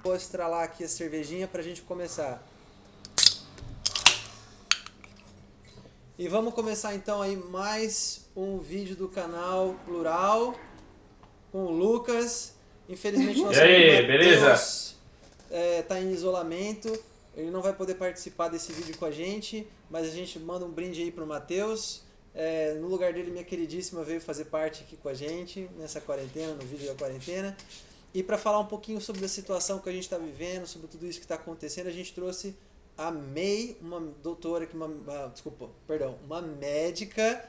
Vou estralar aqui a cervejinha pra gente começar. E vamos começar então aí mais um vídeo do canal Plural com o Lucas. Infelizmente E nosso amigo aí, beleza? Matheus tá em isolamento. Ele não vai poder participar desse vídeo com a gente, mas a gente manda um brinde aí pro Matheus. No lugar dele, minha queridíssima veio fazer parte aqui com a gente nessa quarentena, no vídeo da quarentena. E para falar um pouquinho sobre a situação que a gente está vivendo, sobre tudo isso que está acontecendo, a gente trouxe a May, uma doutora, uma médica,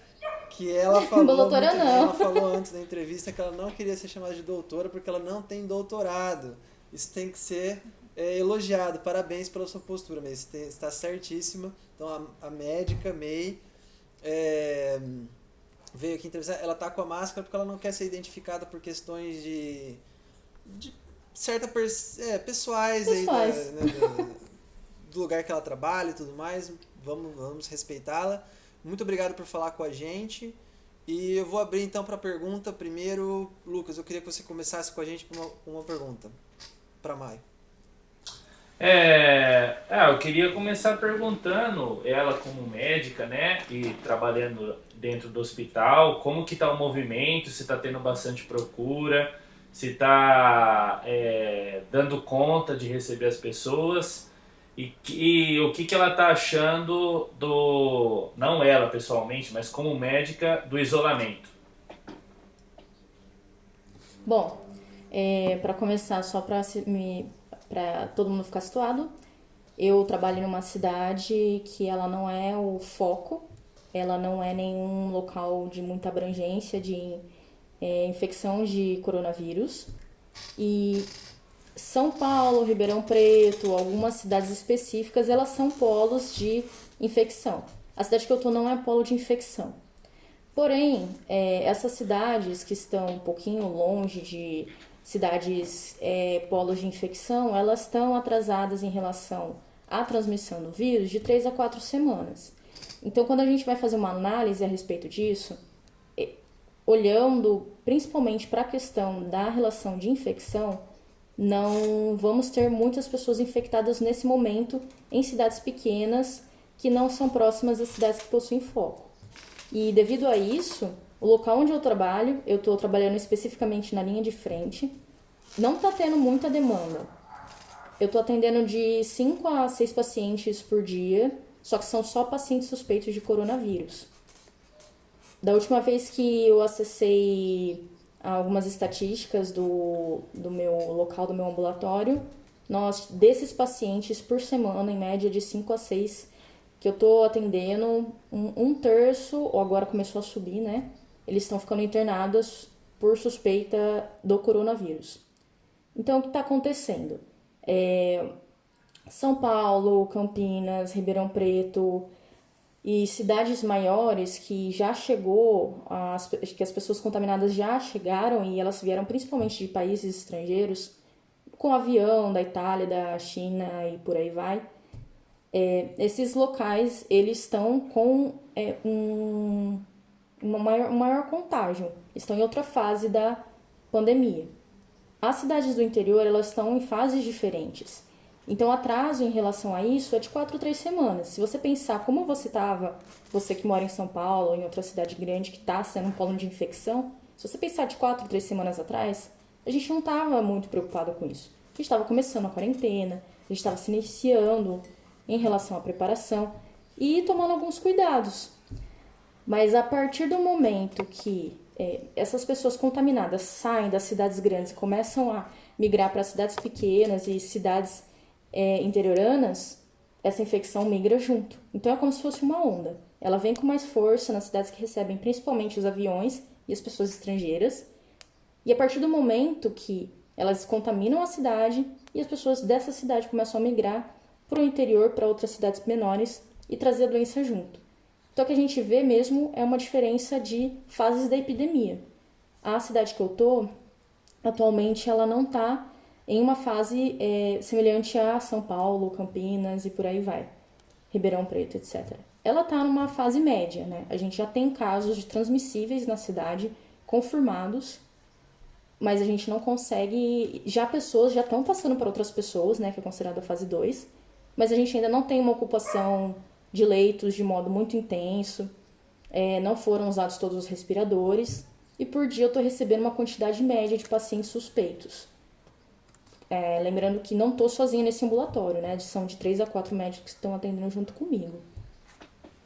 que ela falou Doutora muito bem, ela não. falou antes da entrevista que ela não queria ser chamada de doutora porque ela não tem doutorado. Isso tem que ser elogiado. Parabéns pela sua postura, May. Você está certíssima. Então a médica May é, veio aqui entrevistar. Ela tá com a máscara porque ela não quer ser identificada por questões de pessoais aí Pessoais. do lugar que ela trabalha e tudo mais. Vamos respeitá-la. Muito obrigado por falar com a gente. E eu vou abrir então para a pergunta. Primeiro, Lucas, eu queria que você começasse com a gente com uma pergunta para Mai. Eu queria começar perguntando, ela como médica, né, e trabalhando dentro do hospital, como que tá o movimento, se tá tendo bastante procura, se tá dando conta de receber as pessoas, e o que que ela tá achando não ela pessoalmente, mas como médica, do isolamento. Bom, para começar, só para todo mundo ficar situado, eu trabalho numa cidade que ela não é o foco, ela não é nenhum local de muita abrangência de infecção de coronavírus. E São Paulo, Ribeirão Preto, algumas cidades específicas, elas são polos de infecção. A cidade que eu tô não é polo de infecção. Porém, essas cidades que estão um pouquinho longe de cidades polos de infecção, elas estão atrasadas em relação à transmissão do vírus de 3 a 4 semanas. Então, quando a gente vai fazer uma análise a respeito disso, olhando principalmente para a questão da relação de infecção, não vamos ter muitas pessoas infectadas nesse momento em cidades pequenas que não são próximas às cidades que possuem foco. E devido a isso, o local onde eu trabalho, eu estou trabalhando especificamente na linha de frente, não está tendo muita demanda. Eu estou atendendo de 5 a 6 pacientes por dia, só que são só pacientes suspeitos de coronavírus. Da última vez que eu acessei algumas estatísticas do meu local, do meu ambulatório, desses pacientes por semana, em média de 5 a 6 que eu tô atendendo, um terço, ou agora começou a subir, né? Eles estão ficando internados por suspeita do coronavírus. Então, o que está acontecendo? São Paulo, Campinas, Ribeirão Preto e cidades maiores que já chegou, que as pessoas contaminadas já chegaram e elas vieram principalmente de países estrangeiros, com avião da Itália, da China e por aí vai. Esses locais, eles estão com um maior contágio, estão em outra fase da pandemia. As cidades do interior, elas estão em fases diferentes. Então, o atraso em relação a isso é de 4 a 3 semanas. Se você pensar como você estava, você que mora em São Paulo ou em outra cidade grande que está sendo um polo de infecção, se você pensar de 4 a 3 semanas atrás, a gente não estava muito preocupado com isso. A gente estava começando a quarentena, a gente estava se iniciando em relação à preparação e tomando alguns cuidados. Mas a partir do momento que essas pessoas contaminadas saem das cidades grandes e começam a migrar para cidades pequenas e cidades interioranas, essa infecção migra junto. Então é como se fosse uma onda. Ela vem com mais força nas cidades que recebem principalmente os aviões e as pessoas estrangeiras. E a partir do momento que elas contaminam a cidade e as pessoas dessa cidade começam a migrar para o interior, para outras cidades menores e trazer a doença junto. Então o que a gente vê mesmo é uma diferença de fases da epidemia. A cidade que eu tô, atualmente, ela não está em uma fase semelhante a São Paulo, Campinas e por aí vai, Ribeirão Preto, etc. Ela está numa fase média, né? A gente já tem casos de transmissíveis na cidade confirmados mas a gente não consegue. Pessoas já estão passando para outras pessoas, né, que é considerada a fase 2, mas a gente ainda não tem uma ocupação de leitos de modo muito intenso, não foram usados todos os respiradores, e por dia eu estou recebendo uma quantidade média de pacientes suspeitos. Lembrando que não estou sozinha nesse ambulatório, né, são de 3 a 4 médicos que estão atendendo junto comigo.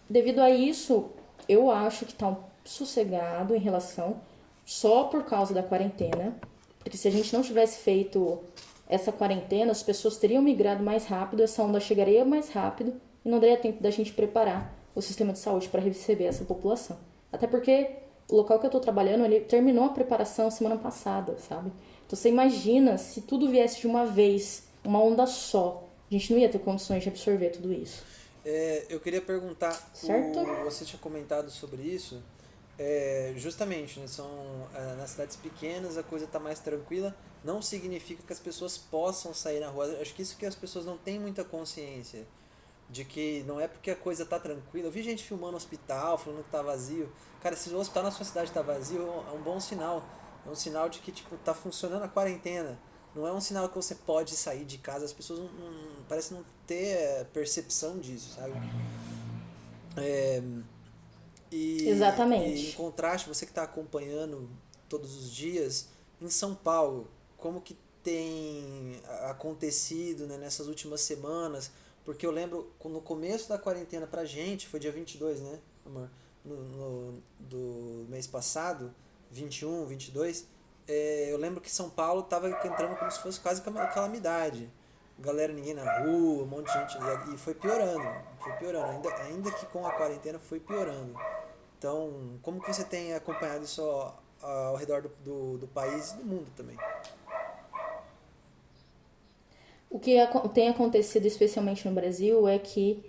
Devido a isso, eu acho que está sossegado em relação só por causa da quarentena, porque se a gente não tivesse feito essa quarentena, as pessoas teriam migrado mais rápido, essa onda chegaria mais rápido e não daria tempo da gente preparar o sistema de saúde para receber essa população. Até porque o local que eu estou trabalhando, ele terminou a preparação semana passada, sabe? Então você imagina se tudo viesse de uma vez, uma onda só, a gente não ia ter condições de absorver tudo isso. Eu queria perguntar, Certo? Você tinha comentado sobre isso, justamente, né, nas cidades pequenas a coisa está mais tranquila, não significa que as pessoas possam sair na rua. Acho que isso que as pessoas não têm muita consciência, de que não é porque a coisa está tranquila. Eu vi gente filmando hospital, falando que está vazio. Cara, se o hospital na sua cidade está vazio, é um bom sinal. É um sinal de que tipo, tá funcionando a quarentena. Não é um sinal que você pode sair de casa. As pessoas parecem não ter percepção disso, sabe? Exatamente. E em contraste, você que está acompanhando todos os dias, em São Paulo, como que tem acontecido, né, nessas últimas semanas? Porque eu lembro, no começo da quarentena pra gente, foi dia 22, né, amor? Do mês passado, 21, 22, eu lembro que São Paulo tava entrando como se fosse quase calamidade. Galera, ninguém na rua, um monte de gente. E foi piorando, ainda que com a quarentena foi piorando. Então, como que você tem acompanhado isso ao redor do país e do mundo também? O que tem acontecido especialmente no Brasil é que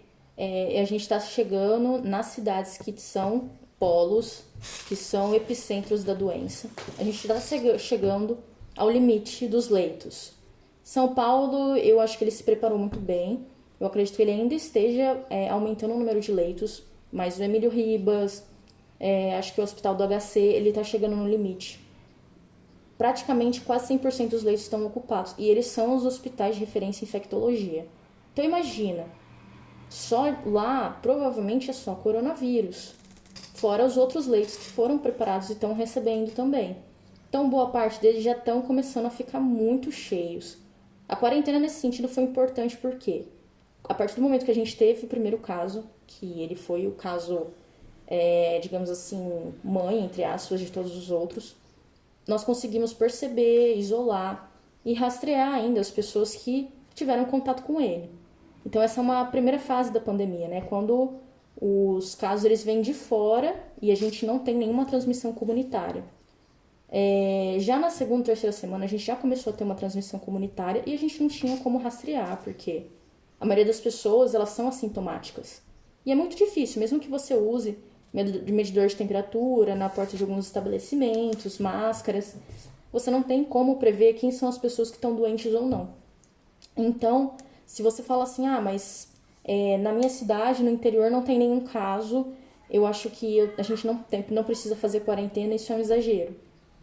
a gente está chegando nas cidades que são polos, que são epicentros da doença. A gente está chegando ao limite dos leitos. São Paulo, eu acho que ele se preparou muito bem. Eu acredito que ele ainda esteja aumentando o número de leitos, mas o Emílio Ribas, acho que o Hospital do HC, ele está chegando no limite. Praticamente quase 100% dos leitos estão ocupados. E eles são os hospitais de referência em infectologia. Então imagina, só lá provavelmente é só coronavírus. Fora os outros leitos que foram preparados e estão recebendo também. Então boa parte deles já estão começando a ficar muito cheios. A quarentena nesse sentido foi importante porque a partir do momento que a gente teve o primeiro caso, que ele foi o caso, digamos assim, mãe, entre aspas, de todos os outros, nós conseguimos perceber, isolar e rastrear ainda as pessoas que tiveram contato com ele. Então essa é uma primeira fase da pandemia, né? Quando os casos eles vêm de fora e a gente não tem nenhuma transmissão comunitária. Já na segunda, terceira semana a gente já começou a ter uma transmissão comunitária e a gente não tinha como rastrear, porque a maioria das pessoas elas são assintomáticas. E é muito difícil, mesmo que você use medidor de temperatura na porta de alguns estabelecimentos, máscaras, você não tem como prever quem são as pessoas que estão doentes ou não. Então, se você fala assim, mas na minha cidade, no interior, não tem nenhum caso, eu acho que a gente não precisa fazer quarentena, isso é um exagero.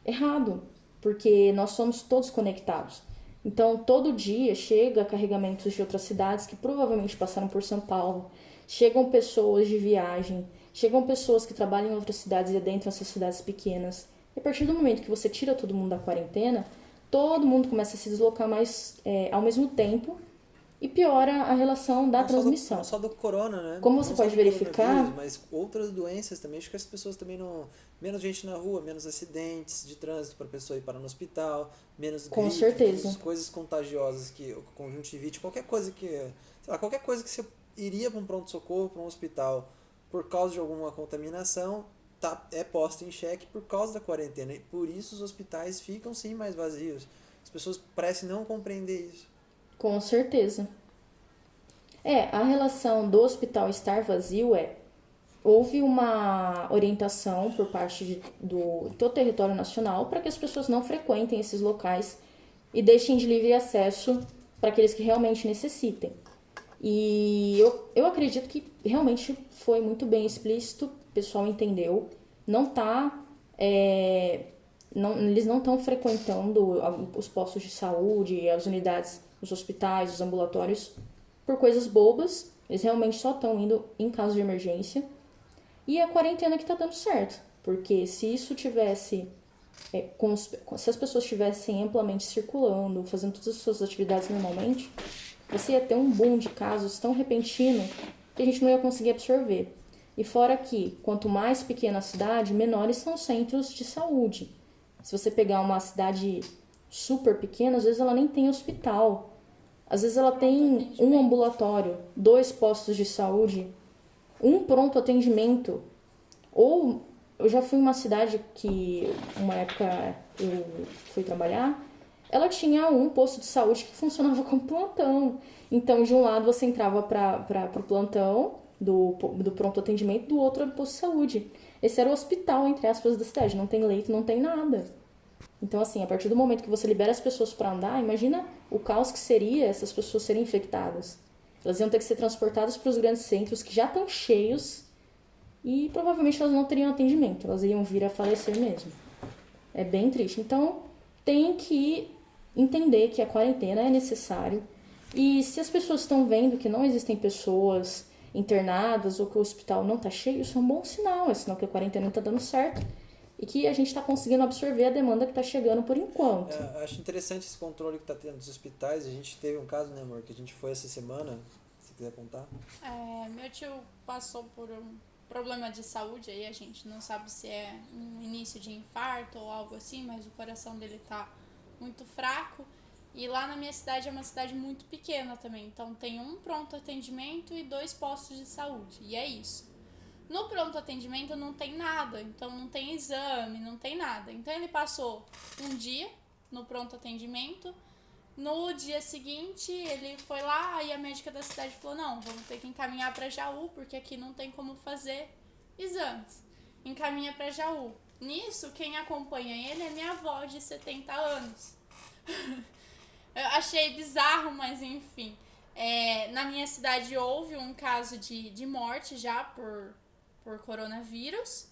Errado, porque nós somos todos conectados. Então, todo dia chega carregamentos de outras cidades que provavelmente passaram por São Paulo, chegam pessoas de viagem, chegam pessoas que trabalham em outras cidades e adentram essas cidades pequenas. E a partir do momento que você tira todo mundo da quarentena, todo mundo começa a se deslocar mais ao mesmo tempo e piora a relação da transmissão. Não só do corona, né? Como você pode verificar... Mas outras doenças também. Acho que as pessoas também não... Menos gente na rua, menos acidentes de trânsito para a pessoa ir parar no hospital, menos gripe, com certeza. Coisas contagiosas, conjuntivite, qualquer coisa que você iria para um pronto-socorro, para um hospital, por causa de alguma contaminação, é posta em xeque por causa da quarentena. E por isso os hospitais ficam sim mais vazios. As pessoas parecem não compreender isso. Com certeza. A relação do hospital estar vazio houve uma orientação por parte do território nacional para que as pessoas não frequentem esses locais e deixem de livre acesso para aqueles que realmente necessitem. E eu acredito que realmente foi muito bem explícito, o pessoal entendeu. Não está eles não estão frequentando os postos de saúde, as unidades, os hospitais, os ambulatórios por coisas bobas. Eles realmente só estão indo em caso de emergência. E a quarentena que está dando certo. Porque se isso tivesse... se as pessoas estivessem amplamente circulando, fazendo todas as suas atividades normalmente, você ia ter um boom de casos tão repentino que a gente não ia conseguir absorver. E fora que, quanto mais pequena a cidade, menores são os centros de saúde. Se você pegar uma cidade super pequena, às vezes ela nem tem hospital. Às vezes ela tem um ambulatório, 2 postos de saúde, um pronto atendimento. Ou eu já fui em uma cidade que, uma época eu fui trabalhar, ela tinha um posto de saúde que funcionava como plantão. Então, de um lado você entrava para o plantão do pronto atendimento, do outro era o posto de saúde. Esse era o hospital, entre aspas, da cidade. Não tem leito, não tem nada. Então, assim, a partir do momento que você libera as pessoas para andar, imagina o caos que seria essas pessoas serem infectadas. Elas iam ter que ser transportadas para os grandes centros que já estão cheios e provavelmente elas não teriam atendimento. Elas iam vir a falecer mesmo. É bem triste. Então, tem que entender que a quarentena é necessário. E se as pessoas estão vendo que não existem pessoas internadas ou que o hospital não está cheio, isso é um bom sinal. É sinal que a quarentena está dando certo e que a gente está conseguindo absorver a demanda que está chegando por enquanto. Acho interessante esse controle que está tendo dos hospitais. A gente teve um caso, né, amor, que a gente foi essa semana, se quiser contar. Meu tio passou por um problema de saúde, aí a gente não sabe se é um início de infarto ou algo assim, mas o coração dele tá muito fraco. E lá na minha cidade é uma cidade muito pequena também, então tem um pronto atendimento e 2 postos de saúde, e é isso. No pronto atendimento não tem nada, então não tem exame, não tem nada. Então ele passou um dia no pronto atendimento, no dia seguinte ele foi lá e a médica da cidade falou: não, vamos ter que encaminhar para Jaú, porque aqui não tem como fazer exames. Encaminha para Jaú. Nisso, quem acompanha ele é minha avó de 70 anos. Eu achei bizarro, mas enfim. Na minha cidade houve um caso de morte já por coronavírus.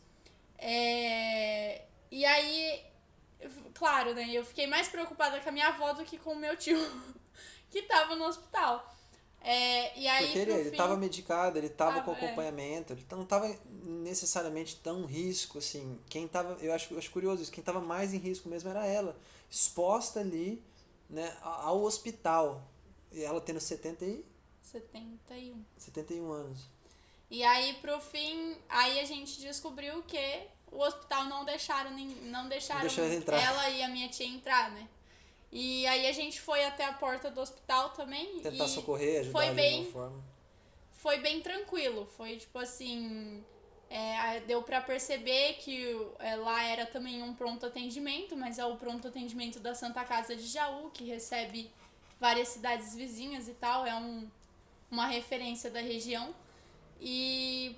E aí, claro, né, eu fiquei mais preocupada com a minha avó do que com o meu tio, que tava no hospital. E aí, porque ele estava medicado, ele estava com acompanhamento, ele não estava necessariamente tão em risco, assim. Quem tava, eu acho curioso isso, quem estava mais em risco mesmo era ela, exposta ali, né, ao hospital. E ela tendo 71 anos. E aí, pro fim, aí a gente descobriu que o hospital não deixaram ela e a minha tia entrar, né? E aí a gente foi até a porta do hospital também. Tentar socorrer, ajudar de alguma forma. Foi bem tranquilo. Foi tipo assim... deu pra perceber que lá era também um pronto atendimento, mas é o pronto atendimento da Santa Casa de Jaú, que recebe várias cidades vizinhas e tal. É uma referência da região. E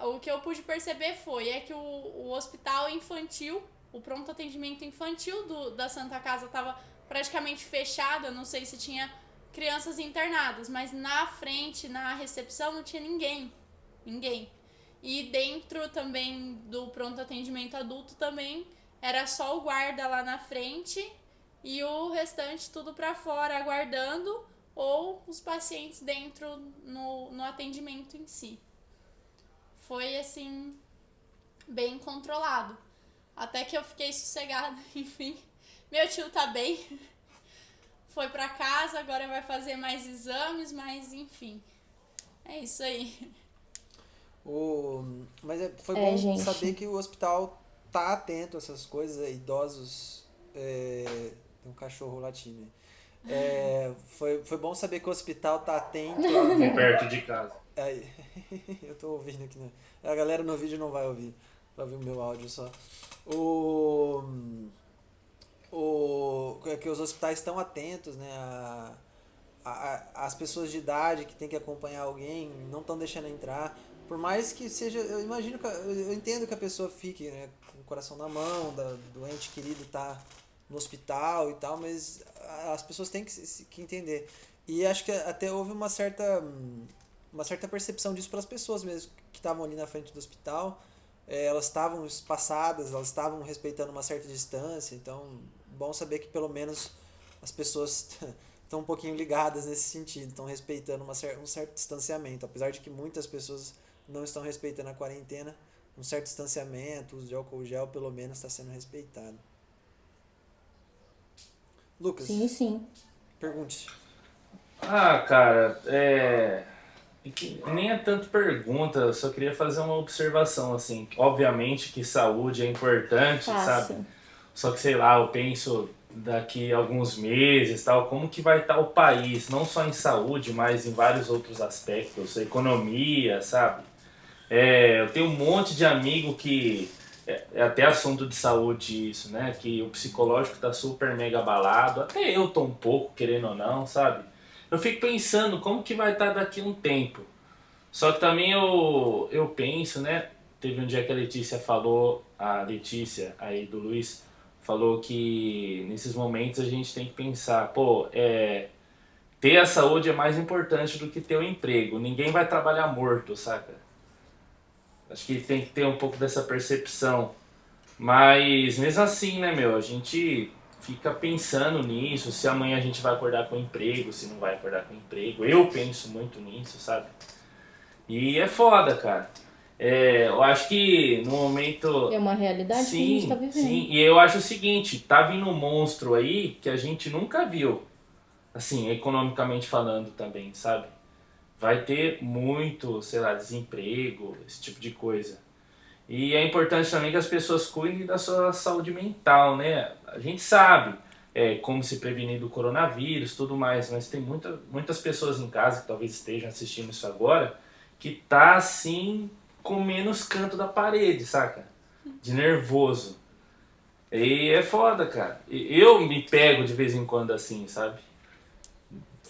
o que eu pude perceber que o hospital infantil, o pronto atendimento infantil da Santa Casa estava praticamente fechado. Eu não sei se tinha crianças internadas, mas na frente, na recepção, não tinha ninguém. E dentro também do pronto atendimento adulto também era só o guarda lá na frente e o restante tudo para fora aguardando, ou os pacientes dentro no atendimento em si. Foi assim, bem controlado. Até que eu fiquei sossegada, enfim. Meu tio tá bem. Foi pra casa, agora vai fazer mais exames, mas enfim. É isso aí. Mas foi bom saber que o hospital tá atento a essas coisas, idosos. Tem um cachorro latindo. Foi bom saber que o hospital tá atento. Perto de casa. Eu tô ouvindo aqui, né? A galera no vídeo não vai ouvir. Vai ouvir o meu áudio só. Que os hospitais estão atentos, né? As pessoas de idade que tem que acompanhar alguém não estão deixando entrar. Por mais que seja, eu entendo que a pessoa fique, né, com o coração na mão, do ente querido tá no hospital e tal, mas as pessoas têm que entender. E acho que até houve uma certa percepção disso pelas pessoas mesmo que estavam ali na frente do hospital. elas estavam espaçadas, elas estavam respeitando uma certa distância, então bom saber que pelo menos as pessoas estão um pouquinho ligadas nesse sentido, estão respeitando um certo distanciamento, apesar de que muitas pessoas não estão respeitando a quarentena, um certo distanciamento, o uso de álcool gel pelo menos está sendo respeitado. Lucas, Sim. pergunte. Cara, nem é tanto pergunta, eu só queria fazer uma observação, assim. Obviamente que saúde é importante, sabe? Só que, sei lá, eu penso daqui a alguns meses, tal, como que vai estar o país, não só em saúde, mas em vários outros aspectos, economia, sabe? Eu tenho um monte de amigo que é até assunto de saúde isso, né? Que o psicológico tá super mega abalado, até eu tô um pouco, querendo ou não, sabe? Eu fico pensando como que vai estar daqui a um tempo. Só que também eu penso, né? Teve um dia que a Letícia falou, a Letícia aí do Luiz, falou que nesses momentos a gente tem que pensar, pô, ter a saúde é mais importante do que ter o emprego. Ninguém vai trabalhar morto, saca? Acho que tem que ter um pouco dessa percepção. Mas mesmo assim, né, meu, a gente fica pensando nisso, se amanhã a gente vai acordar com emprego, se não vai acordar com emprego. Eu penso muito nisso, sabe? E é foda, cara. Eu acho que no momento... É uma realidade que a gente tá vivendo. Sim, e eu acho o seguinte, tá vindo um monstro aí que a gente nunca viu, assim, economicamente falando também, sabe? Vai ter muito, sei lá, desemprego, esse tipo de coisa. E é importante também que as pessoas cuidem da sua saúde mental, né? A gente sabe como se prevenir do coronavírus, tudo mais, mas tem muitas pessoas em casa que talvez estejam assistindo isso agora que tá assim com menos canto da parede, saca? De nervoso. E é foda, cara. Eu me pego de vez em quando assim, sabe?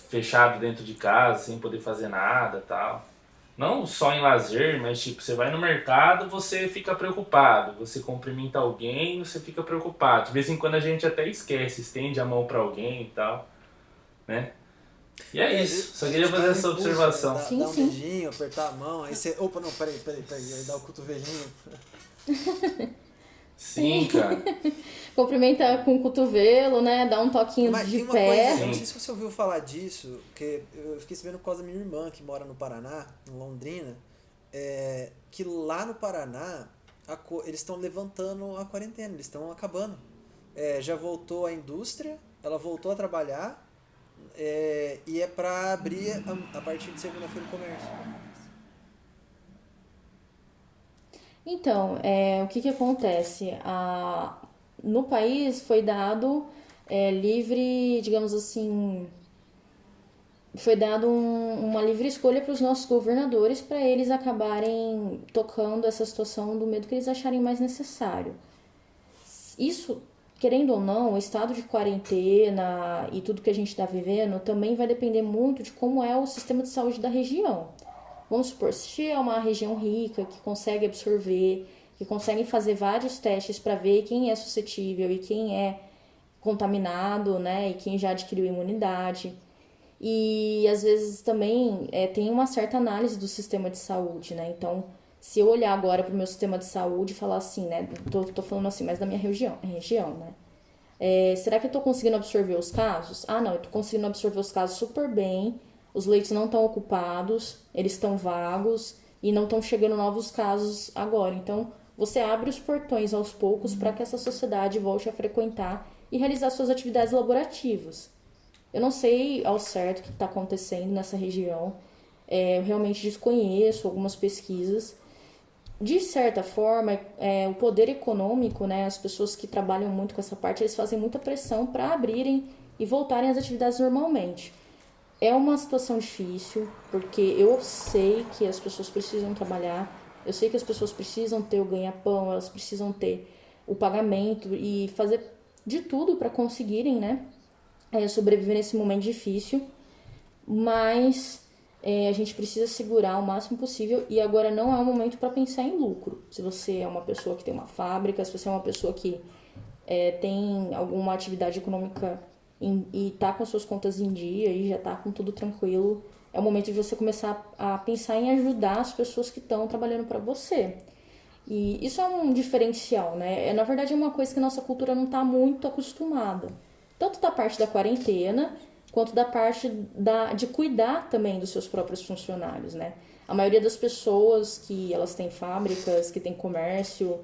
Fechado dentro de casa, sem poder fazer nada, tal. Não só em lazer, mas tipo, você vai no mercado, você fica preocupado. Você cumprimenta alguém, você fica preocupado. De vez em quando a gente até esquece, estende a mão pra alguém e tal, né? E é isso, só queria fazer essa observação. Dar um beijinho, apertar a mão, aí você... Opa, não, peraí, aí dá o cotovelinho. Sim, cara. Cumprimenta com o cotovelo, né? Dá um toquinho Mas de tem uma pé. coisa, eu não sei se você ouviu falar disso, porque eu fiquei sabendo por causa da minha irmã, que mora no Paraná, em Londrina, que lá no Paraná eles estão levantando a quarentena, eles estão acabando. Já voltou a indústria, ela voltou a trabalhar, e é para abrir a partir de segunda-feira o comércio. Então, o que acontece? No país foi dado livre, digamos assim, foi dado uma livre escolha para os nossos governadores para eles acabarem tocando essa situação do medo que eles acharem mais necessário. Isso, querendo ou não, o estado de quarentena e tudo que a gente está vivendo também vai depender muito de como é o sistema de saúde da região. Vamos supor, se é uma região rica, que consegue absorver, que consegue fazer vários testes para ver quem é suscetível e quem é contaminado, né, e quem já adquiriu imunidade. E às vezes também tem uma certa análise do sistema de saúde, né? Então, se eu olhar agora para o meu sistema de saúde e falar assim, né, tô falando assim, mas da minha região, né? Será que eu tô conseguindo absorver os casos? Ah, não, eu tô conseguindo absorver os casos super bem. Os leitos não estão ocupados, eles estão vagos e não estão chegando novos casos agora. Então, você abre os portões aos poucos para que essa sociedade volte a frequentar e realizar suas atividades laborativas. Eu não sei ao certo o que está acontecendo nessa região. Eu realmente desconheço algumas pesquisas. De certa forma, o poder econômico, né, as pessoas que trabalham muito com essa parte, eles fazem muita pressão para abrirem e voltarem às atividades normalmente. É uma situação difícil, porque eu sei que as pessoas precisam trabalhar, eu sei que as pessoas precisam ter o ganha-pão, elas precisam ter o pagamento e fazer de tudo para conseguirem, né, sobreviver nesse momento difícil, mas a gente precisa segurar o máximo possível e agora não é o momento para pensar em lucro. Se você é uma pessoa que tem uma fábrica, se você é uma pessoa que tem alguma atividade econômica e tá com as suas contas em dia e já tá com tudo tranquilo, é o momento de você começar a pensar em ajudar as pessoas que estão trabalhando para você. E isso é um diferencial, né? Na verdade, é uma coisa que a nossa cultura não está muito acostumada. Tanto da parte da quarentena, quanto da parte de cuidar também dos seus próprios funcionários, né? A maioria das pessoas que elas têm fábricas, que têm comércio,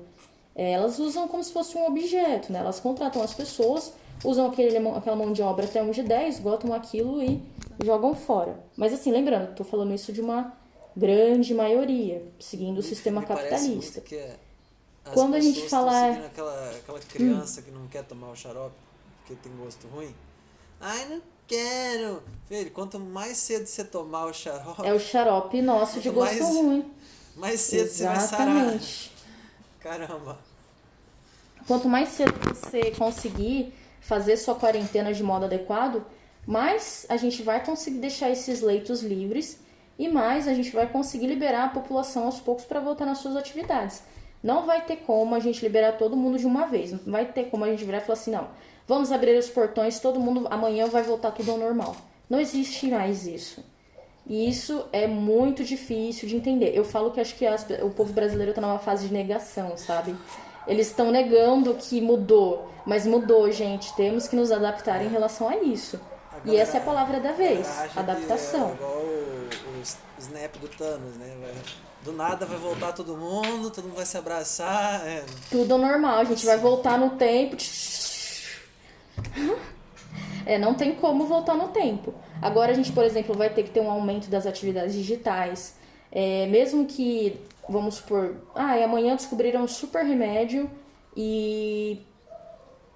elas usam como se fosse um objeto, né? Elas contratam as pessoas, usam aquela mão de obra até 1 de 10, esgotam aquilo e jogam fora. Mas assim, lembrando, estou falando isso de uma grande maioria, seguindo o sistema capitalista. Quando a gente fala aquela criança que não quer tomar o xarope porque tem gosto ruim, ai, não quero. Filho, quanto mais cedo você tomar o xarope, é o xarope nosso de gosto ruim. Mais cedo Exatamente. Você vai sarar. Caramba. Quanto mais cedo você conseguir fazer sua quarentena de modo adequado, mais a gente vai conseguir deixar esses leitos livres e mais a gente vai conseguir liberar a população aos poucos para voltar nas suas atividades. Não vai ter como a gente liberar todo mundo de uma vez. Não vai ter como a gente virar e falar assim, não, vamos abrir os portões, todo mundo amanhã vai voltar tudo ao normal. Não existe mais isso. E isso é muito difícil de entender. Eu falo que acho que o povo brasileiro está numa fase de negação, sabe? Eles estão negando que mudou, mas mudou, gente. Temos que nos adaptar em relação a isso. E essa é a palavra da vez, adaptação. É igual o snap do Thanos, né? Do nada vai voltar todo mundo vai se abraçar. Tudo normal, a gente vai voltar no tempo. Não tem como voltar no tempo. Agora a gente, por exemplo, vai ter que ter um aumento das atividades digitais. Mesmo que, vamos supor, amanhã descobriram um super remédio e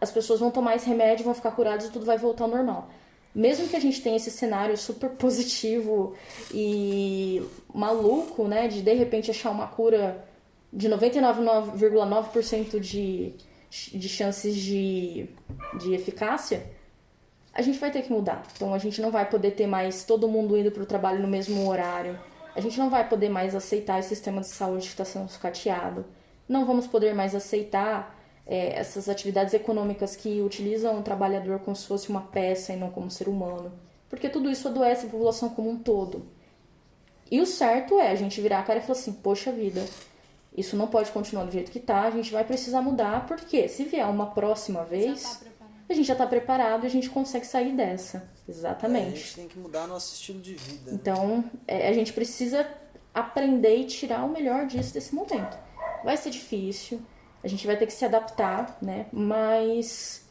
as pessoas vão tomar esse remédio, vão ficar curadas e tudo vai voltar ao normal. Mesmo que a gente tenha esse cenário super positivo e maluco, né, de repente achar uma cura de 99,9% de chances de eficácia, a gente vai ter que mudar. Então a gente não vai poder ter mais todo mundo indo para o trabalho no mesmo horário. A gente não vai poder mais aceitar esse sistema de saúde que está sendo sucateado. Não vamos poder mais aceitar essas atividades econômicas que utilizam o trabalhador como se fosse uma peça e não como ser humano. Porque tudo isso adoece a população como um todo. E o certo é a gente virar a cara e falar assim, poxa vida, isso não pode continuar do jeito que tá, a gente vai precisar mudar, porque se vier uma próxima vez, a gente já tá preparado e a gente consegue sair dessa. Exatamente. A gente tem que mudar nosso estilo de vida. Então, a gente precisa aprender e tirar o melhor disso desse momento. Vai ser difícil, a gente vai ter que se adaptar, né? Mas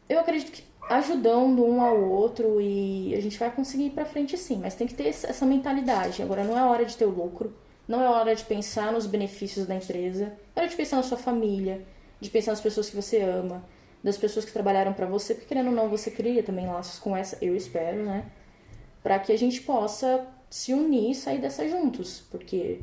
eu acredito que ajudando um ao outro e a gente vai conseguir ir pra frente sim, mas tem que ter essa mentalidade. Agora não é hora de ter o lucro, não é hora de pensar nos benefícios da empresa, é hora de pensar na sua família, de pensar nas pessoas que você ama, das pessoas que trabalharam pra você, porque querendo ou não você cria também laços com essa, eu espero, né? Pra que a gente possa se unir e sair dessa juntos, porque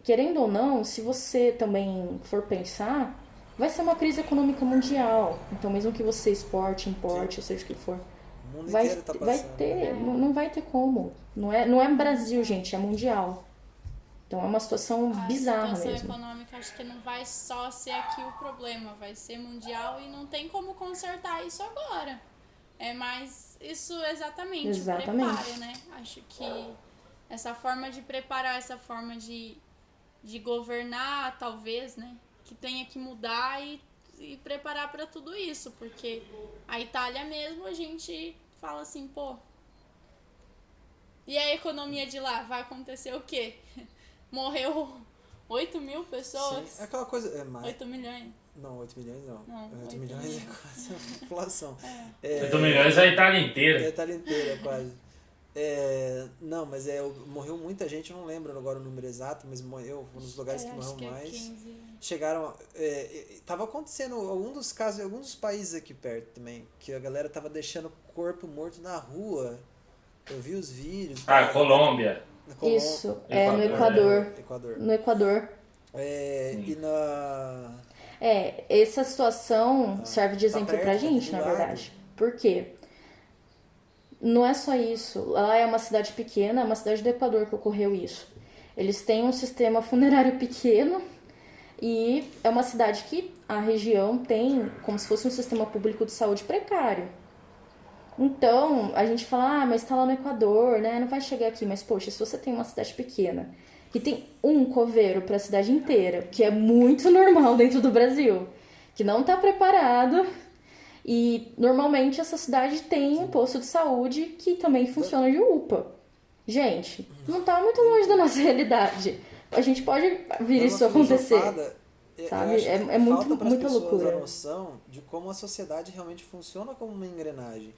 querendo ou não, se você também for pensar, vai ser uma crise econômica mundial. Então, mesmo que você exporte, importe, ou seja o que for, o mundo vai, inteiro tá vai passando. ter, não vai ter como. Não é Brasil, gente, é mundial. Então, é uma situação bizarra mesmo. A mesmo. situação econômica, acho que não vai só ser aqui o problema, vai ser mundial e não tem como consertar isso agora. Mas isso exatamente. Preparo, né? Acho que essa forma de preparar, essa forma de governar, talvez, né? Que tenha que mudar e preparar para tudo isso, porque a Itália mesmo, a gente fala assim, pô, e a economia de lá? Vai acontecer o quê? Morreu 8 mil pessoas? Sim, é aquela coisa... 8 milhões. Não, 8 milhões não. 8 milhões é quase a população. 8 milhões é a Itália inteira. É a Itália inteira, quase. Não, mas morreu muita gente, eu não lembro agora o número exato, mas morreu nos lugares que morreu mais. 15. Chegaram. Tava acontecendo algum dos casos em alguns dos países aqui perto também, que a galera tava deixando corpo morto na rua. Eu vi os vídeos. Colômbia. Isso, no Equador. No Equador. E na. Essa situação serve de exemplo pra gente, na verdade. Por quê? Não é só isso. Lá é uma cidade pequena, é uma cidade do Equador que ocorreu isso. Eles têm um sistema funerário pequeno e é uma cidade que a região tem como se fosse um sistema público de saúde precário. Então, a gente fala, mas tá lá no Equador, né? Não vai chegar aqui. Mas, poxa, se você tem uma cidade pequena que tem um coveiro para a cidade inteira, que é muito normal dentro do Brasil, que não está preparado. E normalmente essa cidade tem um posto de saúde que também funciona de UPA. Gente, não tá muito longe da nossa realidade. A gente pode vir isso acontecer. Sabe? É muito, muita loucura. A noção de como a sociedade realmente funciona como uma engrenagem.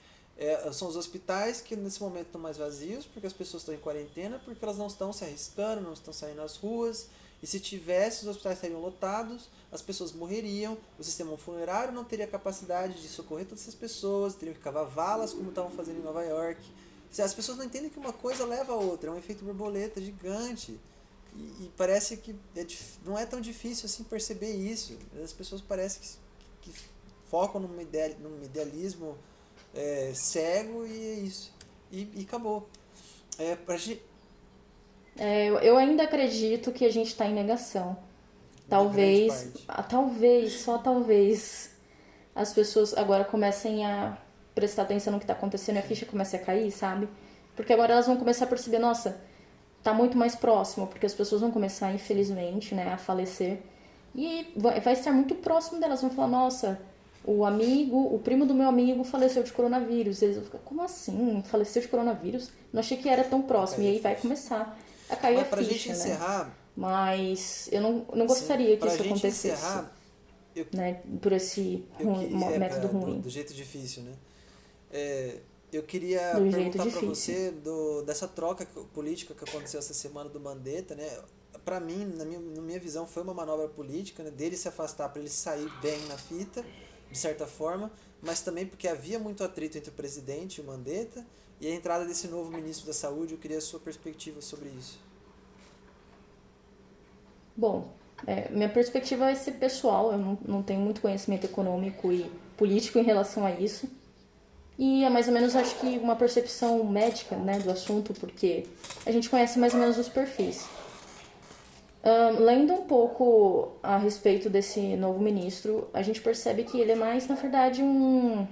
São os hospitais que nesse momento estão mais vazios porque as pessoas estão em quarentena, porque elas não estão se arriscando, não estão saindo nas ruas. E se tivesse, os hospitais estariam lotados, as pessoas morreriam, o sistema funerário não teria capacidade de socorrer todas essas pessoas, teriam que cavar valas como estavam fazendo em Nova York. As pessoas não entendem que uma coisa leva a outra, é um efeito borboleta gigante. E parece que não é tão difícil assim perceber isso. As pessoas parecem que focam num idealismo cego e é isso. E acabou. Eu ainda acredito que a gente está em negação. Talvez, só talvez, as pessoas agora comecem a prestar atenção no que está acontecendo e a ficha comece a cair, sabe? Porque agora elas vão começar a perceber, nossa, tá muito mais próximo, porque as pessoas vão começar, infelizmente, né, a falecer. E vai estar muito próximo delas, vão falar, nossa, o primo do meu amigo faleceu de coronavírus. Eles vão ficar, como assim? Faleceu de coronavírus? Não achei que era tão próximo. E aí vai começar a cair a ficha, né? Encerrar, mas eu não gostaria que isso acontecesse. Encerrar, né? Por esse método ruim. Do jeito difícil, né? Eu queria perguntar para você dessa troca política que aconteceu essa semana do Mandetta, né? Para mim, na minha visão, foi uma manobra política, né? Dele se afastar para ele sair bem na fita, de certa forma, mas também porque havia muito atrito entre o presidente e o Mandetta, e a entrada desse novo ministro da Saúde. Eu queria a sua perspectiva sobre isso. Bom, minha perspectiva vai ser pessoal, eu não tenho muito conhecimento econômico e político em relação a isso. E é mais ou menos, acho que, uma percepção médica, né, do assunto, porque a gente conhece mais ou menos os perfis. Lendo um pouco a respeito desse novo ministro, a gente percebe que ele é mais, na verdade, um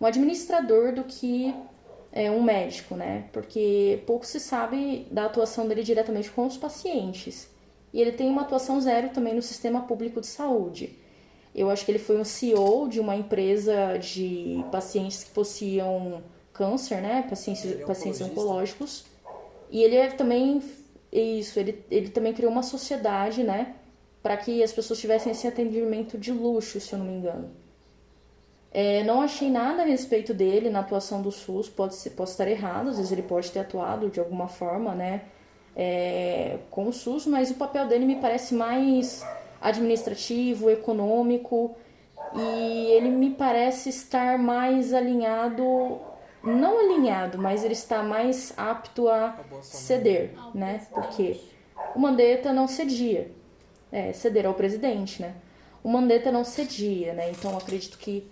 administrador do que um médico, né? Porque pouco se sabe da atuação dele diretamente com os pacientes. E ele tem uma atuação zero também no sistema público de saúde. Eu acho que ele foi um CEO de uma empresa de pacientes que possuíam câncer, né? Pacientes oncológicos. E ele também... Isso, ele também criou uma sociedade, né? Para que as pessoas tivessem esse atendimento de luxo, se eu não me engano. Não achei nada a respeito dele na atuação do SUS, posso estar errado, às vezes ele pode ter atuado de alguma forma, né, com o SUS, mas o papel dele me parece mais administrativo, econômico, e ele me parece estar mais alinhado, não alinhado, mas ele está mais apto a ceder, né, porque o Mandetta não cedia, ceder ao presidente, né, o Mandetta não cedia, né, então eu acredito que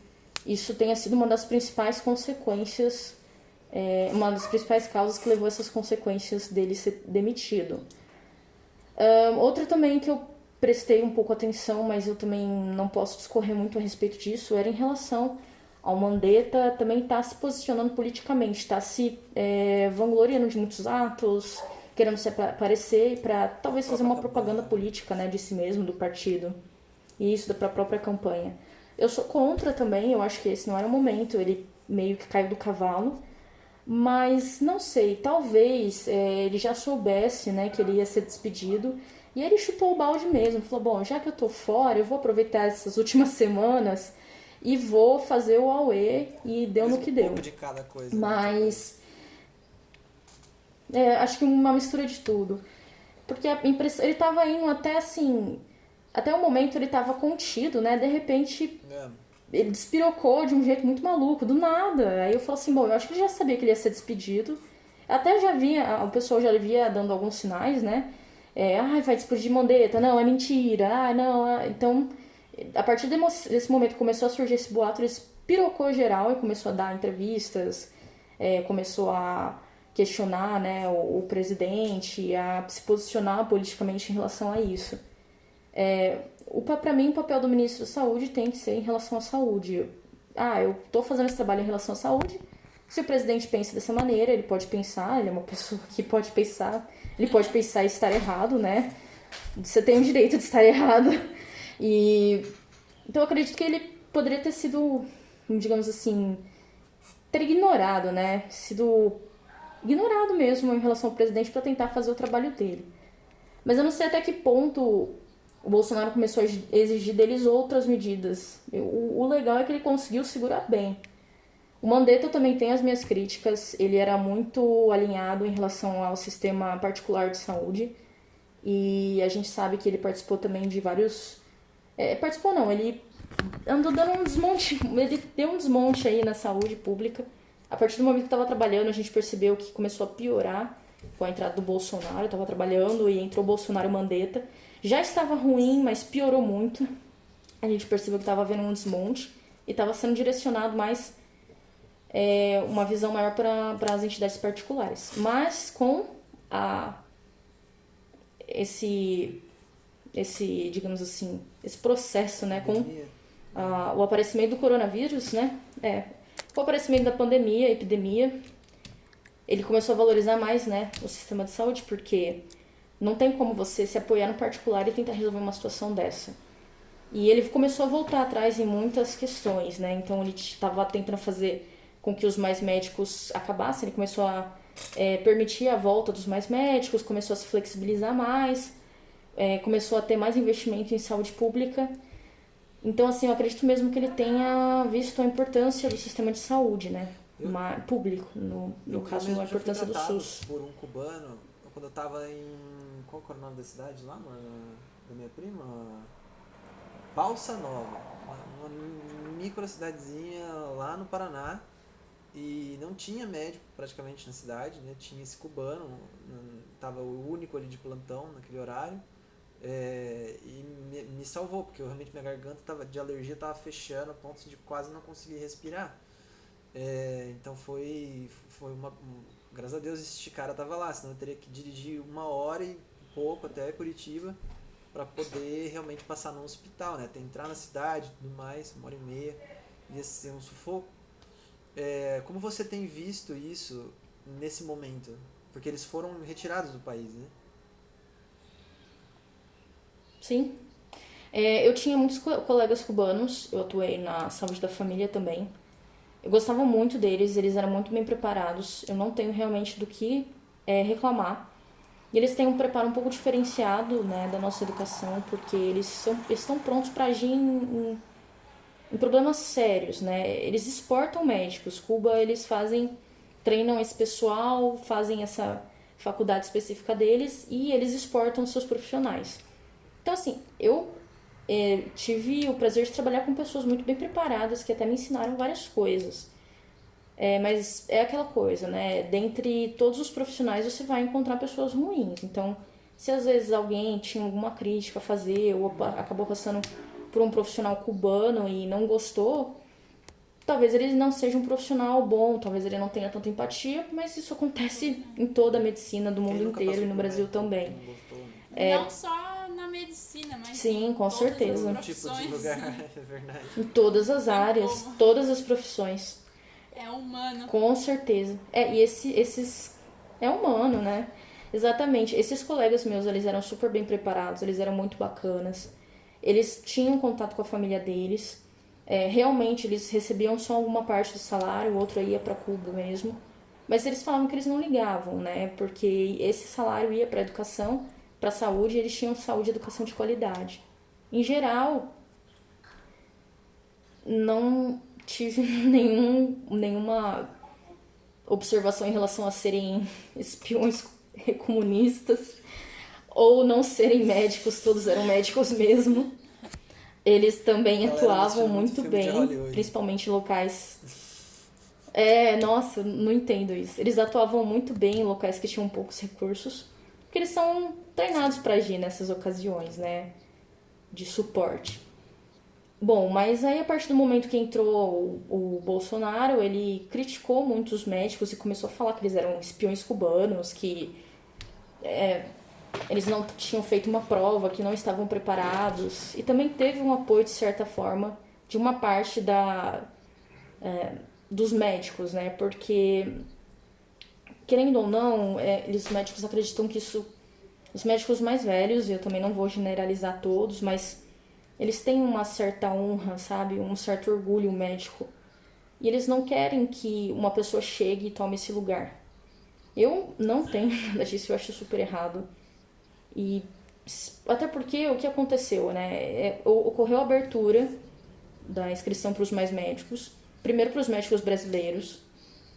isso tenha sido uma das principais consequências, uma das principais causas que levou a essas consequências dele ser demitido. Outra também que eu prestei um pouco atenção, mas eu também não posso discorrer muito a respeito disso, era em relação ao Mandetta também estar se posicionando politicamente, está se vangloriando de muitos atos, querendo se aparecer para talvez fazer uma propaganda política, né, de si mesmo, do partido, e isso para a própria campanha. Eu sou contra também, eu acho que esse não era o momento, ele meio que caiu do cavalo, mas não sei, talvez ele já soubesse, né, que ele ia ser despedido, e ele chutou o balde mesmo, falou, bom, já que eu tô fora, eu vou aproveitar essas últimas semanas e vou fazer o auê, e deu no que deu. Um pouco de cada coisa. Mas acho que uma mistura de tudo, porque ele tava indo até assim... Até o momento ele estava contido, né? De repente, ele despirocou de um jeito muito maluco, do nada. Aí eu falo assim, bom, eu acho que ele já sabia que ele ia ser despedido. Até já via, o pessoal já via dando alguns sinais, né? Vai despedir Mandetta, não, é mentira, não. Então, a partir desse momento que começou a surgir esse boato, ele despirocou geral e começou a dar entrevistas, começou a questionar, né, o presidente, a se posicionar politicamente em relação a isso. Para mim, o papel do ministro da Saúde tem que ser em relação à saúde. Eu tô fazendo esse trabalho em relação à saúde, Se o presidente pensa dessa maneira, ele pode pensar, ele é uma pessoa que pode pensar, ele pode pensar e estar errado, né? Você tem o direito de estar errado. Então eu acredito que ele poderia ter sido, digamos assim, ter ignorado, né? Sido ignorado mesmo em relação ao presidente para tentar fazer o trabalho dele. Mas eu não sei até que ponto o Bolsonaro começou a exigir deles outras medidas. O legal é que ele conseguiu segurar bem. O Mandetta também tem as minhas críticas. Ele era muito alinhado em relação ao sistema particular de saúde. E a gente sabe que ele participou também de vários... participou não, ele andou dando um desmonte. Ele deu um desmonte aí na saúde pública. A partir do momento que estava trabalhando, a gente percebeu que começou a piorar com a entrada do Bolsonaro. Eu estava trabalhando e entrou o Bolsonaro e o Mandetta. Já estava ruim, mas piorou muito. A gente percebeu que estava havendo um desmonte e estava sendo direcionado mais uma visão maior para as entidades particulares. Mas com esse, digamos assim, esse processo, né, com o aparecimento do coronavírus, né, com o aparecimento da pandemia, epidemia, ele começou a valorizar mais, né, o sistema de saúde, porque não tem como você se apoiar no particular e tentar resolver uma situação dessa. E ele começou a voltar atrás em muitas questões, né, então ele estava tentando fazer com que os mais médicos acabassem, ele começou a permitir a volta dos mais médicos, começou a se flexibilizar mais, começou a ter mais investimento em saúde pública. Então, assim, eu acredito mesmo que ele tenha visto a importância do sistema de saúde, né, público, no caso, a importância do SUS. Por um cubano, quando eu tava em... Qual que era o nome da cidade lá, mano? Da minha prima? Balsa Nova, uma micro cidadezinha lá no Paraná. E não tinha médico praticamente na cidade, né? Tinha esse cubano, tava o único ali de plantão naquele horário, e me salvou, porque realmente minha garganta de alergia estava fechando a ponto de quase não conseguir respirar. Então foi graças a Deus esse cara tava lá, senão eu teria que dirigir 1 hora e pouco até Curitiba para poder realmente passar no hospital, né? Até entrar na cidade e tudo mais, 1 hora e meia, ia ser um sufoco. Como você tem visto isso nesse momento? Porque eles foram retirados do país, né? Sim. Eu tinha muitos colegas cubanos, eu atuei na saúde da família também. Eu gostava muito deles, eles eram muito bem preparados. Eu não tenho realmente do que reclamar. E eles têm um preparo um pouco diferenciado, né, da nossa educação, porque eles estão prontos para agir em problemas sérios, né? Eles exportam médicos. Cuba, eles treinam esse pessoal, fazem essa faculdade específica deles e eles exportam seus profissionais. Então, assim, eu tive o prazer de trabalhar com pessoas muito bem preparadas que até me ensinaram várias coisas. Mas é aquela coisa, né? Dentre todos os profissionais você vai encontrar pessoas ruins. Então, se às vezes alguém tinha alguma crítica a fazer ou acabou passando por um profissional cubano e não gostou, talvez ele não seja um profissional bom, talvez ele não tenha tanta empatia, mas isso acontece em toda a medicina do mundo inteiro e no Brasil também. Não só na medicina, mas sim, com certeza. Tipo de lugar, é verdade. Em todas as áreas, todas as profissões. É humano. Com certeza. E esses... É humano, né? Exatamente. Esses colegas meus, eles eram super bem preparados, eles eram muito bacanas. Eles tinham contato com a família deles. Realmente, eles recebiam só alguma parte do salário, o outro ia para Cuba mesmo. Mas eles falavam que eles não ligavam, né? Porque esse salário ia para educação, para saúde, e eles tinham saúde e educação de qualidade. Em geral, não tive nenhuma observação em relação a serem espiões comunistas ou não serem médicos, todos eram médicos mesmo. Eles também atuavam muito bem, principalmente em locais... nossa, não entendo isso. Eles atuavam muito bem em locais que tinham poucos recursos, porque eles são treinados para agir nessas ocasiões, né, de suporte. Bom, mas aí a partir do momento que entrou o Bolsonaro, ele criticou muito os médicos e começou a falar que eles eram espiões cubanos, que eles não tinham feito uma prova, que não estavam preparados. E também teve um apoio, de certa forma, de uma parte dos médicos, né? Porque, querendo ou não, os médicos acreditam que isso... Os médicos mais velhos, e eu também não vou generalizar todos, mas eles têm uma certa honra, sabe? Um certo orgulho médico. E eles não querem que uma pessoa chegue e tome esse lugar. Eu não tenho nada disso, eu acho super errado. E até porque o que aconteceu, né? Ocorreu a abertura da inscrição para os mais médicos. Primeiro para os médicos brasileiros,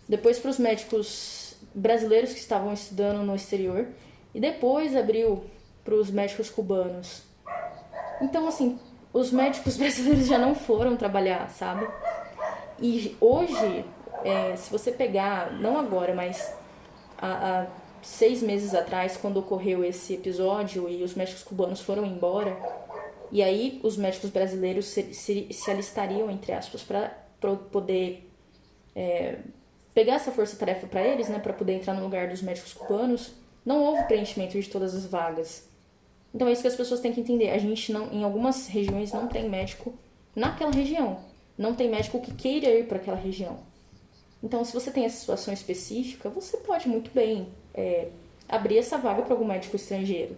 depois para os médicos brasileiros que estavam estudando no exterior, e depois abriu para os médicos cubanos. Então, assim, os médicos brasileiros já não foram trabalhar, sabe? E hoje, se você pegar, não agora, mas há 6 meses atrás, quando ocorreu esse episódio e os médicos cubanos foram embora, e aí os médicos brasileiros se alistariam, entre aspas, para poder pegar essa força-tarefa para eles, né, para poder entrar no lugar dos médicos cubanos, não houve preenchimento de todas as vagas. Então é isso que as pessoas têm que entender. A gente não, em algumas regiões não tem médico naquela região. Não tem médico que queira ir para aquela região. Então, se você tem essa situação específica, você pode muito bem abrir essa vaga para algum médico estrangeiro.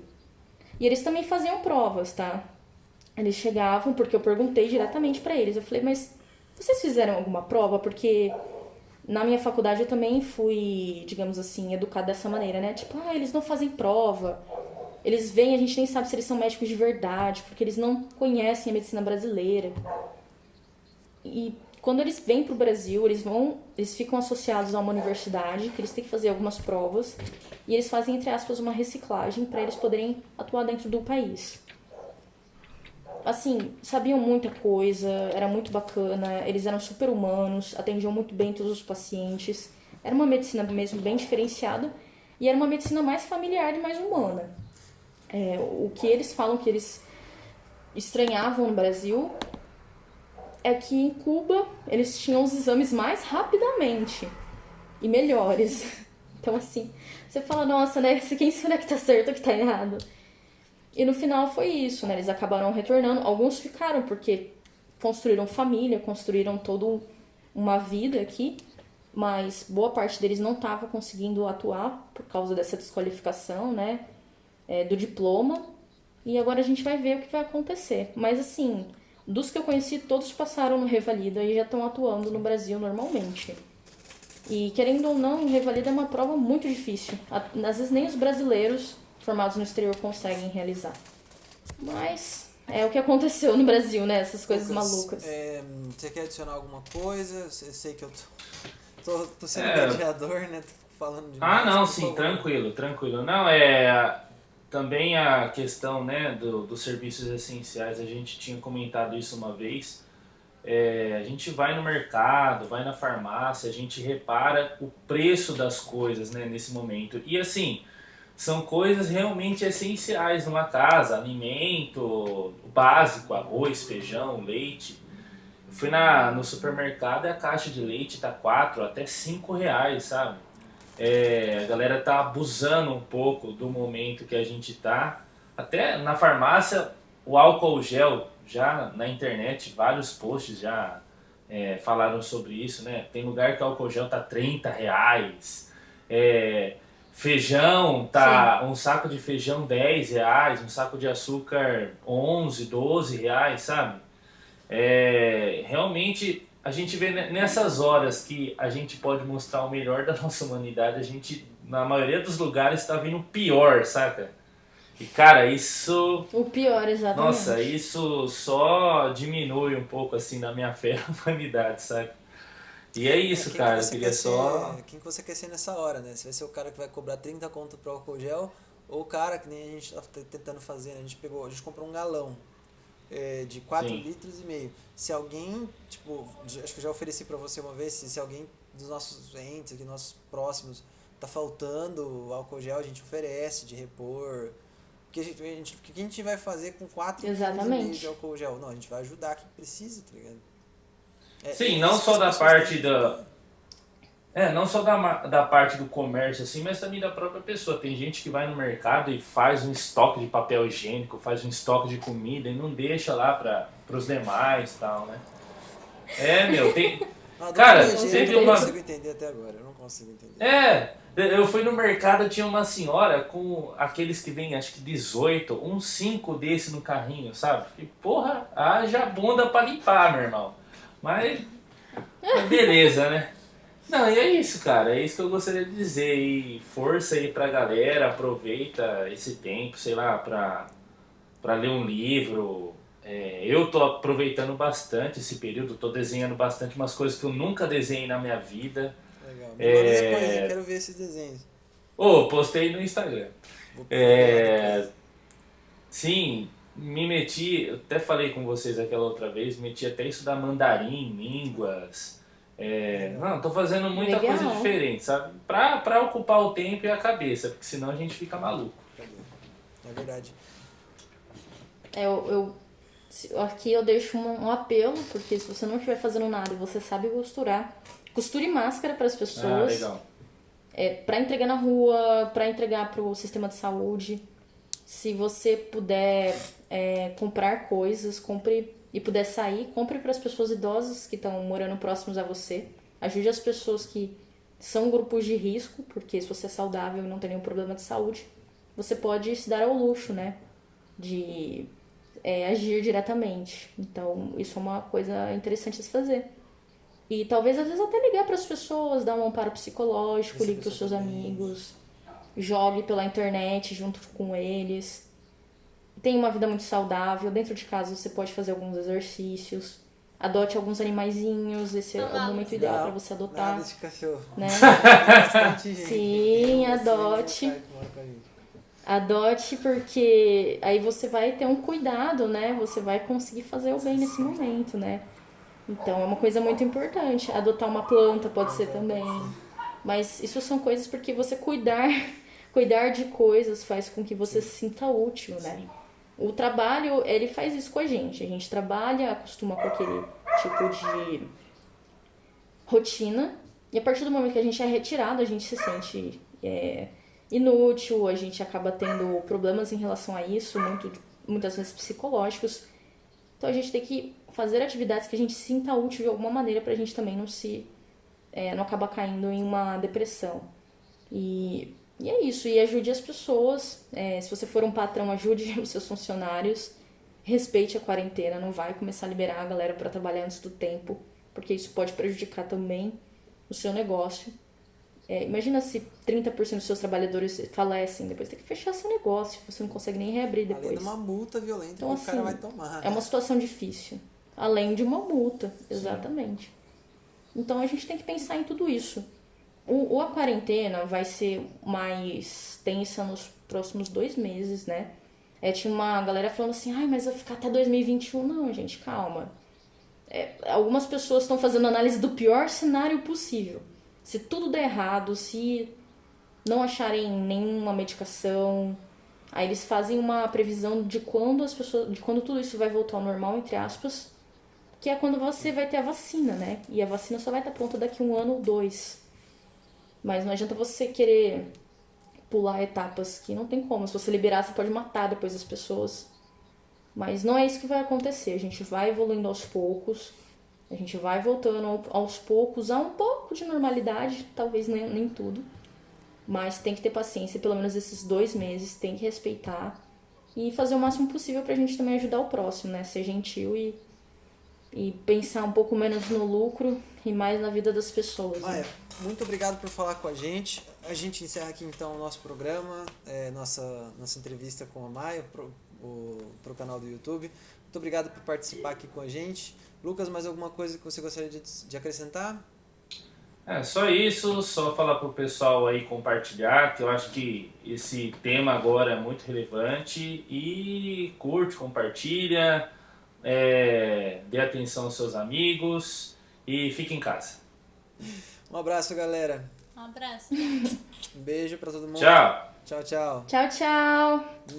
E eles também faziam provas, tá? Eles chegavam, porque eu perguntei diretamente para eles. Eu falei, mas vocês fizeram alguma prova? Porque na minha faculdade eu também fui, digamos assim, educada dessa maneira, né? Tipo, eles não fazem prova. Eles vêm, a gente nem sabe se eles são médicos de verdade, porque eles não conhecem a medicina brasileira. E quando eles vêm pro Brasil, eles ficam associados a uma universidade, que eles têm que fazer algumas provas, e eles fazem, entre aspas, uma reciclagem para eles poderem atuar dentro do país. Assim, sabiam muita coisa, era muito bacana, eles eram super humanos, atendiam muito bem todos os pacientes. Era uma medicina mesmo bem diferenciada, e era uma medicina mais familiar e mais humana. O que eles falam que eles estranhavam no Brasil é que em Cuba eles tinham os exames mais rapidamente e melhores. Então, assim, você fala, nossa, né, quem será que tá certo ou que tá errado? E no final foi isso, né, eles acabaram retornando. Alguns ficaram porque construíram família, construíram toda uma vida aqui, mas boa parte deles não estava conseguindo atuar por causa dessa desqualificação, né, do diploma. E agora a gente vai ver o que vai acontecer. Mas, assim, dos que eu conheci, todos passaram no Revalida e já estão atuando no Brasil normalmente. E, querendo ou não, o Revalida é uma prova muito difícil. Às vezes nem os brasileiros formados no exterior conseguem realizar. Mas é o que aconteceu no Brasil, né? Essas coisas malucas. Você quer adicionar alguma coisa? Eu sei que eu tô sendo mediador, né? Tô falando de não, sim, tranquilo. Não, também a questão, né, dos serviços essenciais, a gente tinha comentado isso uma vez. A gente vai no mercado, vai na farmácia, a gente repara o preço das coisas, né, nesse momento. E assim, são coisas realmente essenciais numa casa, alimento básico, arroz, feijão, leite. Eu fui no supermercado e a caixa de leite tá 4 até 5 reais, sabe? A galera tá abusando um pouco do momento que a gente tá. Até na farmácia, o álcool gel, já na internet, vários posts já falaram sobre isso, né? Tem lugar que o álcool gel tá 30 reais. Feijão, um saco de feijão 10 reais, um saco de açúcar 11, 12 reais, sabe? Realmente, a gente vê nessas horas que a gente pode mostrar o melhor da nossa humanidade, a gente, na maioria dos lugares, está vendo o pior, saca? E, cara, isso... O pior, exatamente. Nossa, isso só diminui um pouco, assim, na minha fé na humanidade, saca? E é isso, cara, eu queria só... Quem que você quer ser nessa hora, né? Você vai ser o cara que vai cobrar 30 conto pro álcool gel, ou o cara que nem a gente tá tentando fazer, né? A gente comprou um galão de 4 litros e meio. Se alguém, tipo, acho que eu já ofereci pra você uma vez, se alguém dos nossos entes aqui, nossos próximos, tá faltando álcool gel, a gente oferece de repor. O que a gente vai fazer com 4 litros e meio de álcool gel? Não, a gente vai ajudar quem precisa, tá ligado? Sim, não só da parte não só da parte do comércio, assim, mas também da própria pessoa. Tem gente que vai no mercado e faz um estoque de papel higiênico, faz um estoque de comida e não deixa lá para os demais e tal, né? Cara, nojento, teve eu não uma- consigo entender até agora. Eu não consigo entender. Eu fui no mercado, tinha uma senhora com aqueles que vem, acho que 18, uns 5 desse no carrinho, sabe? E porra, haja bunda pra limpar, meu irmão. Mas beleza, né? Não, e é isso, cara. É isso que eu gostaria de dizer. E força aí pra galera, aproveita esse tempo, sei lá, pra ler um livro. Eu tô aproveitando bastante esse período, tô desenhando bastante umas coisas que eu nunca desenhei na minha vida. Legal. Me manda depois, eu quero ver esses desenhos. Postei no Instagram. Vou procurar depois. Sim, me meti, eu até falei com vocês aquela outra vez, meti até estudar mandarim, línguas. Não, tô fazendo muita Legal. coisa diferente, sabe? Pra ocupar o tempo e a cabeça, porque senão a gente fica maluco. É verdade. Aqui eu deixo um apelo, porque se você não estiver fazendo nada e você sabe costurar, costure máscara para as pessoas. Legal. Para entregar na rua, para entregar para o sistema de saúde. Se você puder comprar coisas, compre e puder sair, compre para as pessoas idosas que estão morando próximos a você. Ajude as pessoas que são grupos de risco, porque se você é saudável e não tem nenhum problema de saúde, você pode se dar ao luxo, né, de agir diretamente. Então, isso é uma coisa interessante de se fazer. E talvez, às vezes, até ligar para as pessoas, dar um amparo psicológico, ligue para os seus amigos, jogue pela internet junto com eles. Tenha uma vida muito saudável. Dentro de casa você pode fazer alguns exercícios. Adote alguns animaizinhos. Esse é o momento ideal para você adotar. Nada de cachorro. Né? Bastante gente. Sim, adote. Adote, porque aí você vai ter um cuidado, né? Você vai conseguir fazer o bem nesse momento, né? Então é uma coisa muito importante. Adotar uma planta pode ser também. Mas isso são coisas porque você cuidar de coisas faz com que você se sinta útil, né? O trabalho, ele faz isso com a gente. A gente trabalha, acostuma com aquele tipo de rotina. E a partir do momento que a gente é retirado, a gente se sente inútil, a gente acaba tendo problemas em relação a isso, muitas vezes psicológicos. Então a gente tem que fazer atividades que a gente se sinta útil de alguma maneira pra gente também não acabar caindo em uma depressão. E é isso, e ajude as pessoas. Se você for um patrão, ajude os seus funcionários. Respeite a quarentena, não vai começar a liberar a galera para trabalhar antes do tempo, porque isso pode prejudicar também o seu negócio. Imagina se 30% dos seus trabalhadores falecem, depois tem que fechar seu negócio, você não consegue nem reabrir depois. Além de uma multa violenta Então, que o cara vai tomar. É uma situação difícil, além de uma multa, exatamente. Então a gente tem que pensar em tudo isso. A quarentena vai ser mais tensa nos próximos 2 meses, né? Tinha uma galera falando assim, mas vai ficar até 2021. Não, gente, calma. Algumas pessoas estão fazendo análise do pior cenário possível. Se tudo der errado, se não acharem nenhuma medicação, aí eles fazem uma previsão de quando tudo isso vai voltar ao normal, entre aspas, que é quando você vai ter a vacina, né? E a vacina só vai estar pronta daqui 1 ano ou 2. Mas não adianta você querer pular etapas que não tem como. Se você liberar, você pode matar depois as pessoas. Mas não é isso que vai acontecer. A gente vai evoluindo aos poucos. A gente vai voltando aos poucos a um pouco de normalidade. Talvez nem tudo. Mas tem que ter paciência. Pelo menos esses 2 meses. Tem que respeitar. E fazer o máximo possível pra gente também ajudar o próximo, né? Ser gentil e pensar um pouco menos no lucro e mais na vida das pessoas. Maia, muito obrigado por falar com a gente. A gente encerra aqui então o nosso programa, nossa entrevista com a Maia pro canal do YouTube. Muito obrigado por participar aqui com a gente. Lucas, mais alguma coisa que você gostaria de acrescentar? Só isso, só falar pro pessoal aí compartilhar, que eu acho que esse tema agora é muito relevante, e curte, compartilha, dê atenção aos seus amigos e fique em casa. Um abraço, galera. Um abraço. Um beijo pra todo mundo. Tchau. Tchau, tchau. Tchau, tchau.